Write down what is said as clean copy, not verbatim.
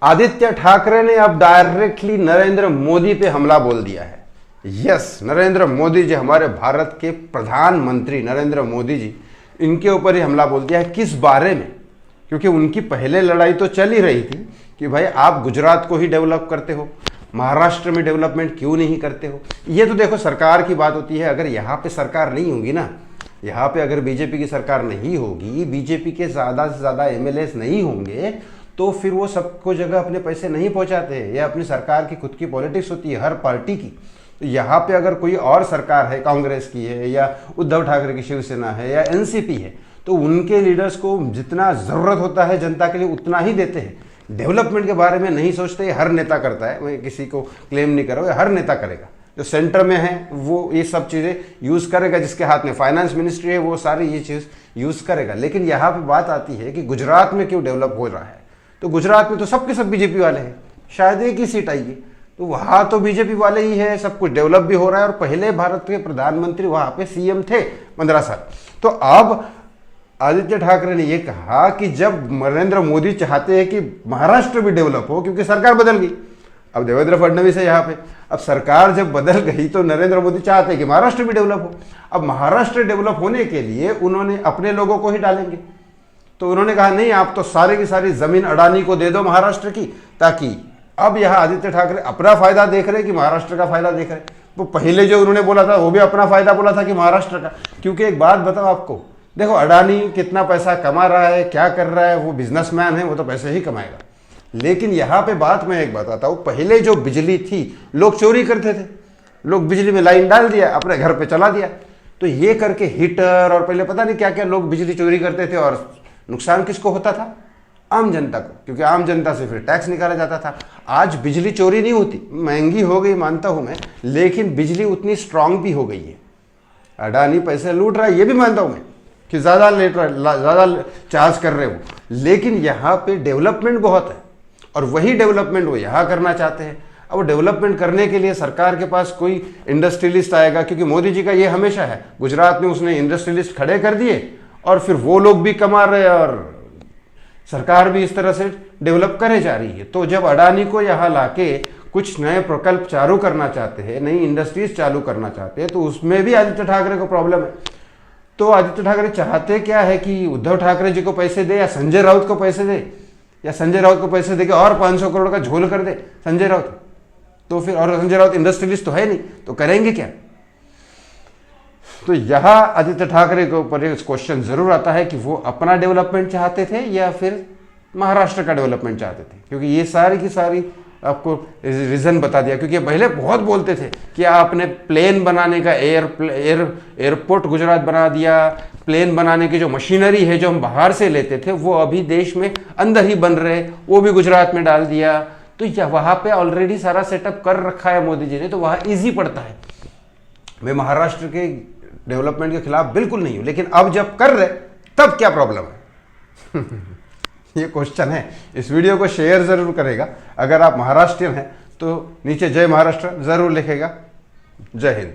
आदित्य ठाकरे ने अब डायरेक्टली नरेंद्र मोदी पे हमला बोल दिया है। यस, नरेंद्र मोदी जी, हमारे भारत के प्रधानमंत्री नरेंद्र मोदी जी, इनके ऊपर ही हमला बोल दिया है। किस बारे में? क्योंकि उनकी पहले लड़ाई तो चल ही रही थी कि भाई आप गुजरात को ही डेवलप करते हो, महाराष्ट्र में डेवलपमेंट क्यों नहीं करते हो। ये तो देखो सरकार की बात होती है। अगर यहाँ पे सरकार नहीं होगी ना, यहाँ पे अगर बीजेपी की सरकार नहीं होगी, बीजेपी के ज़्यादा से ज़्यादा एमएलएस नहीं होंगे, तो फिर वो सबको जगह अपने पैसे नहीं पहुँचाते हैं। यह अपनी सरकार की खुद की पॉलिटिक्स होती है हर पार्टी की। तो यहाँ पे अगर कोई और सरकार है, कांग्रेस की है या उद्धव ठाकरे की शिवसेना है या एनसीपी है, तो उनके लीडर्स को जितना ज़रूरत होता है जनता के लिए उतना ही देते हैं। डेवलपमेंट के बारे में नहीं सोचते। हर नेता करता है, मैं किसी को क्लेम नहीं कर रहा हूँ, हर नेता करेगा। जो सेंटर में है वो ये सब चीज़ें यूज़ करेगा, जिसके हाथ में फाइनेंस मिनिस्ट्री है वो सारी ये चीज़ यूज़ करेगा। लेकिन यहाँ पे बात आती है कि गुजरात में क्यों डेवलप हो रहा है। तो गुजरात में तो सबके सब बीजेपी वाले हैं, शायद एक ही सीट आएगी, तो वहाँ तो बीजेपी वाले ही है, सब कुछ डेवलप भी हो रहा है। और पहले भारत के प्रधानमंत्री वहाँ पे सीएम थे 15 साल। तो अब आदित्य ठाकरे ने ये कहा कि जब नरेंद्र मोदी चाहते हैं कि महाराष्ट्र भी डेवलप हो, क्योंकि सरकार बदल गई, अब देवेंद्र फडणवीस है यहाँ पे, अब सरकार जब बदल गई तो नरेंद्र मोदी चाहते हैं कि महाराष्ट्र भी डेवलप हो। अब महाराष्ट्र डेवलप होने के लिए उन्होंने अपने लोगों को ही डालेंगे। तो उन्होंने कहा नहीं, आप तो सारी की सारी जमीन अडानी को दे दो महाराष्ट्र की, ताकि अब यहाँ आदित्य ठाकरे अपना फायदा देख रहे कि महाराष्ट्र का फायदा देख रहे। वो पहले जो उन्होंने बोला था वो भी अपना फायदा बोला था कि महाराष्ट्र का। क्योंकि एक बात बताओ आपको, देखो अडानी कितना पैसा कमा रहा है, क्या कर रहा है, वो बिजनेसमैन है, वो तो पैसे ही कमाएगा। लेकिन यहाँ पे बात मैं एक बताता हूँ, पहले जो बिजली थी लोग चोरी करते थे, लोग बिजली में लाइन डाल दिया, अपने घर पे चला दिया। तो ये करके हीटर और पहले पता नहीं क्या क्या लोग बिजली चोरी करते थे, और नुकसान किसको होता था? आम जनता को, क्योंकि आम जनता से फिर टैक्स निकाला जाता था। आज बिजली चोरी नहीं होती, महंगी हो गई मानता हूँ मैं, लेकिन बिजली उतनी स्ट्रांग भी हो गई है। अडानी पैसे लूट रहा है ये भी मानता हूँ मैं कि ज़्यादा चार्ज कर रहे हो, लेकिन यहाँ पे डेवलपमेंट बहुत है और वही डेवलपमेंट वो यहाँ करना चाहते हैं। अब वो डेवलपमेंट करने के लिए सरकार के पास कोई इंडस्ट्रियलिस्ट आएगा, क्योंकि मोदी जी का ये हमेशा है, गुजरात में उसने इंडस्ट्रियलिस्ट खड़े कर दिए और फिर वो लोग भी कमा रहे हैं और सरकार भी इस तरह से डेवलप करे जा रही है। तो जब अडानी को यहाँ लाके कुछ नए प्रकल्प चालू करना चाहते हैं, नई इंडस्ट्रीज चालू करना चाहते हैं, तो उसमें भी आदित्य ठाकरे को प्रॉब्लम है। तो आदित्य ठाकरे चाहते क्या है कि उद्धव ठाकरे जी को पैसे दे या संजय राउत को पैसे दे, या संजय राउत को पैसे दे के और 500 करोड़ का झोल कर दे संजय राउत। तो फिर, और संजय राउत इंडस्ट्रियलिस्ट तो है नहीं, तो करेंगे क्या? तो यहाँ आदित्य ठाकरे के ऊपर एक क्वेश्चन जरूर आता है कि वो अपना डेवलपमेंट चाहते थे या फिर महाराष्ट्र का डेवलपमेंट चाहते थे। क्योंकि ये सारी की सारी आपको रीज़न बता दिया। क्योंकि पहले बहुत बोलते थे कि आपने प्लेन बनाने का एयरपोर्ट गुजरात बना दिया, प्लेन बनाने की जो मशीनरी है जो हम बाहर से लेते थे वो अभी देश में अंदर ही बन रहे, वो भी गुजरात में डाल दिया। तो वहाँ पे ऑलरेडी सारा सेटअप कर रखा है मोदी जी ने, तो वहाँ ईजी पड़ता है। मैं महाराष्ट्र के डेवलपमेंट के खिलाफ बिल्कुल नहीं हूँ, लेकिन अब जब कर रहे तब क्या प्रॉब्लम है? ये क्वेश्चन है। इस वीडियो को शेयर जरूर करेगा। अगर आप महाराष्ट्रियन हैं तो नीचे जय महाराष्ट्र जरूर लिखेगा। जय हिंद।